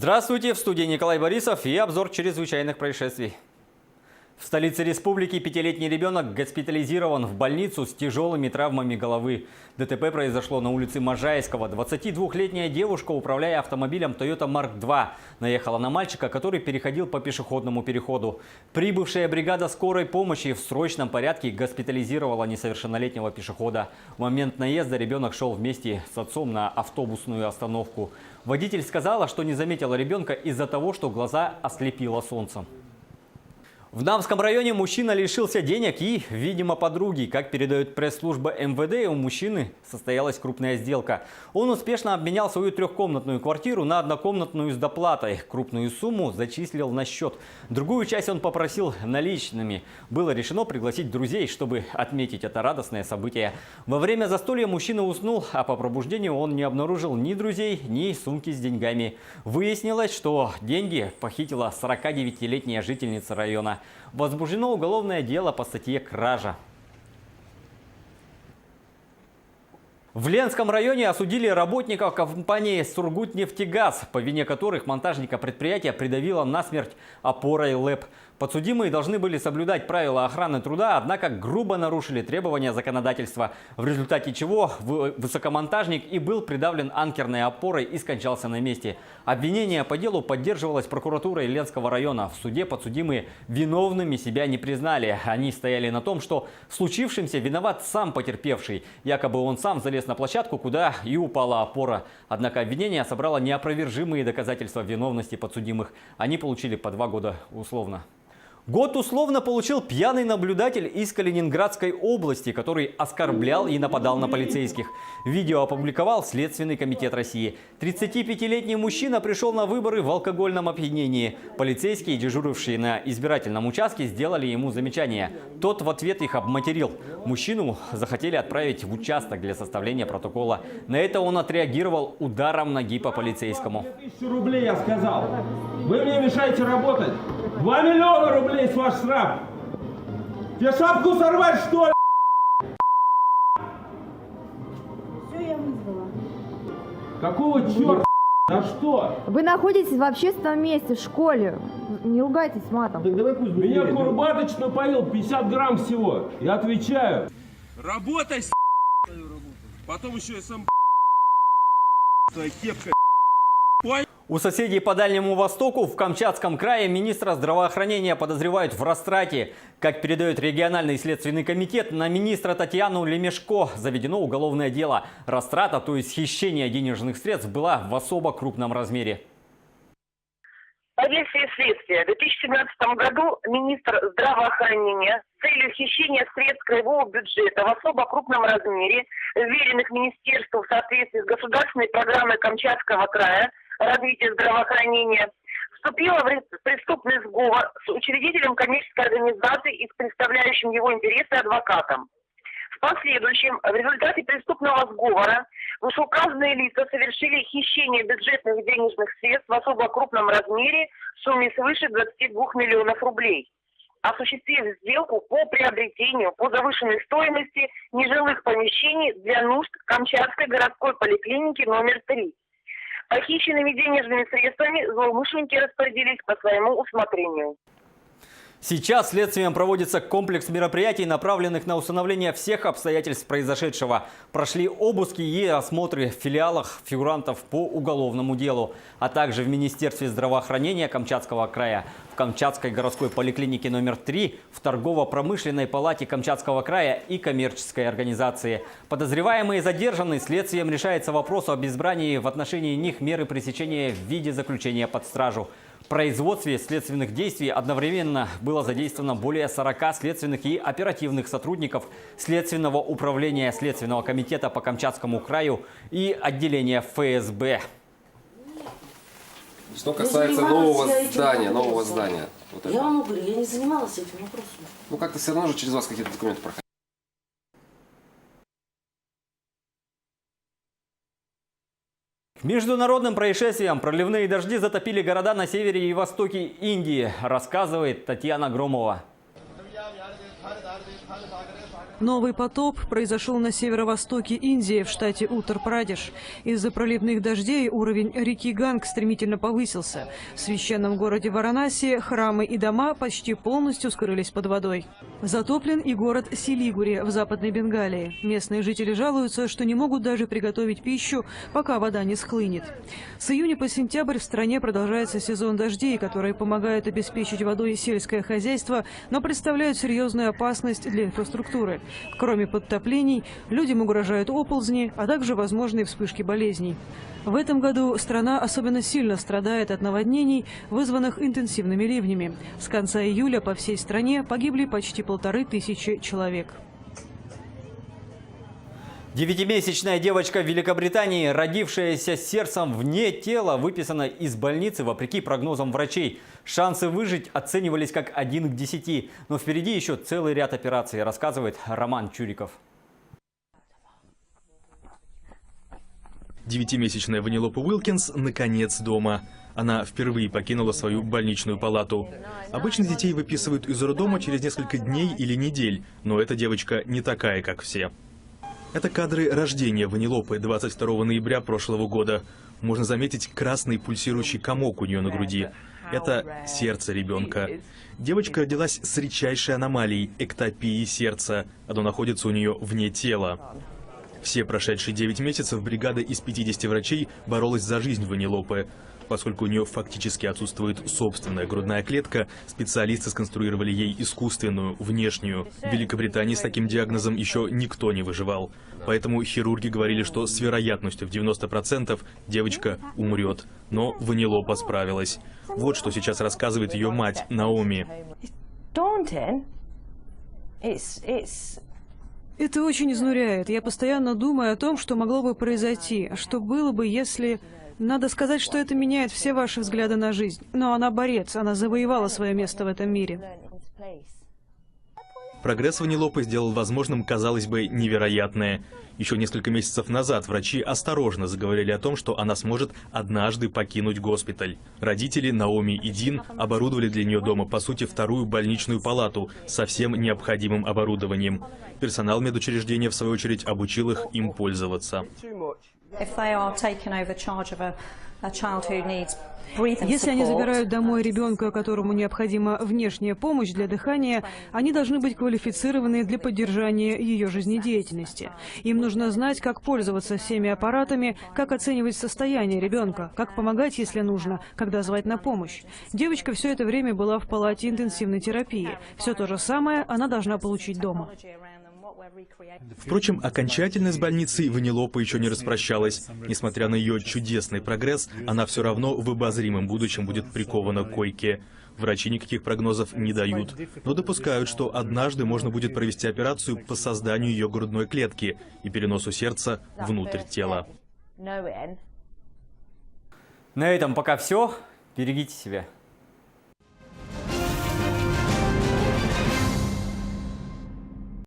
Здравствуйте, в студии Николай Борисов и обзор чрезвычайных происшествий. В столице республики пятилетний ребенок госпитализирован в больницу с тяжелыми травмами головы. ДТП произошло на улице Можайского. 22-летняя девушка, управляя автомобилем Toyota Mark II, наехала на мальчика, который переходил по пешеходному переходу. Прибывшая бригада скорой помощи в срочном порядке госпитализировала несовершеннолетнего пешехода. В момент наезда ребенок шел вместе с отцом на автобусную остановку. Водитель сказала, что не заметила ребенка из-за того, что глаза ослепило солнцем. В Дамском районе мужчина лишился денег и, видимо, подруги. Как передает пресс-служба МВД, у мужчины состоялась крупная сделка. Он успешно обменял свою трехкомнатную квартиру на однокомнатную с доплатой. Крупную сумму зачислил на счет. Другую часть он попросил наличными. Было решено пригласить друзей, чтобы отметить это радостное событие. Во время застолья мужчина уснул, а по пробуждению он не обнаружил ни друзей, ни сумки с деньгами. Выяснилось, что деньги похитила 49-летняя жительница района. Возбуждено уголовное дело по статье «Кража». В Ленском районе осудили работников компании «Сургутнефтегаз», по вине которых монтажника предприятия придавило насмерть опорой ЛЭП. Подсудимые должны были соблюдать правила охраны труда, однако грубо нарушили требования законодательства, в результате чего высокомонтажник и был придавлен анкерной опорой и скончался на месте. Обвинение по делу поддерживалось прокуратурой Ленского района. В суде подсудимые виновными себя не признали. Они стояли на том, что в случившемся виноват сам потерпевший. Якобы он сам залез на площадку, куда и упала опора. Однако обвинение собрало неопровержимые доказательства виновности подсудимых. Они получили по 2 года условно. Год условно получил пьяный наблюдатель из Калининградской области, который оскорблял и нападал на полицейских. Видео опубликовал Следственный комитет России. 35-летний мужчина пришел на выборы в алкогольном опьянении. Полицейские, дежурившие на избирательном участке, сделали ему замечания. Тот в ответ их обматерил. Мужчину захотели отправить в участок для составления протокола. На это он отреагировал ударом ноги по полицейскому. 2000 рублей я сказал. Вы мне мешаете работать. 2 миллиона рублей с ваш штраф. Тебе шапку сорвать, что ли? Все, я вызвала. Какого черта? За что? Вы находитесь в общественном месте, в школе. Не ругайтесь матом. Так давай пусть меня Курбатыч напоил 50 грамм всего. Я отвечаю. Работай, потом еще и сам твоя кепка. У соседей по Дальнему Востоку в Камчатском крае министра здравоохранения подозревают в растрате. Как передает региональный следственный комитет, на министра Татьяну Лемешко заведено уголовное дело. Растрата, то есть хищение денежных средств, была в особо крупном размере. По версии следствия, в 2017 году министр здравоохранения с целью хищения средств краевого бюджета в особо крупном размере, вверенных министерству в соответствии с государственной программой Камчатского края развития здравоохранения, вступила в преступный сговор с учредителем коммерческой организации и с представляющим его интересы адвокатом. В последующем, в результате преступного сговора, вышеуказанные лица совершили хищение бюджетных денежных средств в особо крупном размере в сумме свыше 22 миллионов рублей, осуществив сделку по приобретению по завышенной стоимости нежилых помещений для нужд Камчатской городской поликлиники номер 3. Похищенными денежными средствами злоумышленники распорядились по своему усмотрению. Сейчас следствием проводится комплекс мероприятий, направленных на установление всех обстоятельств произошедшего. Прошли обыски и осмотры в филиалах фигурантов по уголовному делу, а также в Министерстве здравоохранения Камчатского края, в Камчатской городской поликлинике номер 3, в торгово-промышленной палате Камчатского края и коммерческой организации. Подозреваемые задержаны. Следствием решается вопрос об избрании в отношении них меры пресечения в виде заключения под стражу. В производстве следственных действий одновременно было задействовано более 40 следственных и оперативных сотрудников Следственного управления Следственного комитета по Камчатскому краю и отделения ФСБ. Что касается нового здания. Вот я вам говорю, я не занималась этим вопросом. Ну как-то все равно же через вас какие-то документы проходят. К международным происшествиям проливные дожди затопили города на севере и востоке Индии, рассказывает Татьяна Громова. Новый потоп произошел на северо-востоке Индии, в штате Уттар-Прадеш. Из-за проливных дождей уровень реки Ганг стремительно повысился. В священном городе Варанаси храмы и дома почти полностью скрылись под водой. Затоплен и город Силигури в Западной Бенгалии. Местные жители жалуются, что не могут даже приготовить пищу, пока вода не схлынет. С июня по сентябрь в стране продолжается сезон дождей, которые помогают обеспечить водой сельское хозяйство, но представляют серьезную опасность для инфраструктуры. Кроме подтоплений, людям угрожают оползни, а также возможные вспышки болезней. В этом году страна особенно сильно страдает от наводнений, вызванных интенсивными ливнями. С конца июля по всей стране погибли почти 1500 человек. 9-месячная девочка в Великобритании, родившаяся с сердцем вне тела, выписана из больницы вопреки прогнозам врачей. Шансы выжить оценивались как 1 к 10. Но впереди еще целый ряд операций, рассказывает Роман Чуриков. 9-месячная Ванилопа Уилкинс наконец дома. Она впервые покинула свою больничную палату. Обычно детей выписывают из роддома через несколько дней или недель, но эта девочка не такая, как все. Это кадры рождения Ванилопы 22 ноября прошлого года. Можно заметить красный пульсирующий комок у нее на груди. Это сердце ребенка. Девочка родилась с редчайшей аномалией – эктопией сердца. Оно находится у нее вне тела. Все прошедшие 9 месяцев бригада из 50 врачей боролась за жизнь Ванилопы. Поскольку у нее фактически отсутствует собственная грудная клетка, специалисты сконструировали ей искусственную, внешнюю. В Великобритании с таким диагнозом еще никто не выживал. Поэтому хирурги говорили, что с вероятностью в 90% девочка умрет. Но Ванилопа справилась. Вот что сейчас рассказывает ее мать Наоми. Это очень изнуряет. Я постоянно думаю о том, что могло бы произойти, что было бы, если... Надо сказать, что это меняет все ваши взгляды на жизнь. Но она борец, она завоевала свое место в этом мире. Прогресс Ванилопы сделал возможным, казалось бы, невероятное. Еще несколько месяцев назад врачи осторожно заговорили о том, что она сможет однажды покинуть госпиталь. Родители Наоми и Дин оборудовали для нее дома, по сути, вторую больничную палату со всем необходимым оборудованием. Персонал медучреждения, в свою очередь, обучил их им пользоваться. Если они забирают домой ребенка, которому необходима внешняя помощь для дыхания, они должны быть квалифицированы для поддержания ее жизнедеятельности. Им нужно знать, как пользоваться всеми аппаратами, как оценивать состояние ребенка, как помогать, если нужно, когда звать на помощь. Девочка все это время была в палате интенсивной терапии. Все то же самое она должна получить дома. Впрочем, окончательно с больницей Ванилопа еще не распрощалась. Несмотря на ее чудесный прогресс, она все равно в обозримом будущем будет прикована к койке. Врачи никаких прогнозов не дают, но допускают, что однажды можно будет провести операцию по созданию ее грудной клетки и переносу сердца внутрь тела. На этом пока все. Берегите себя.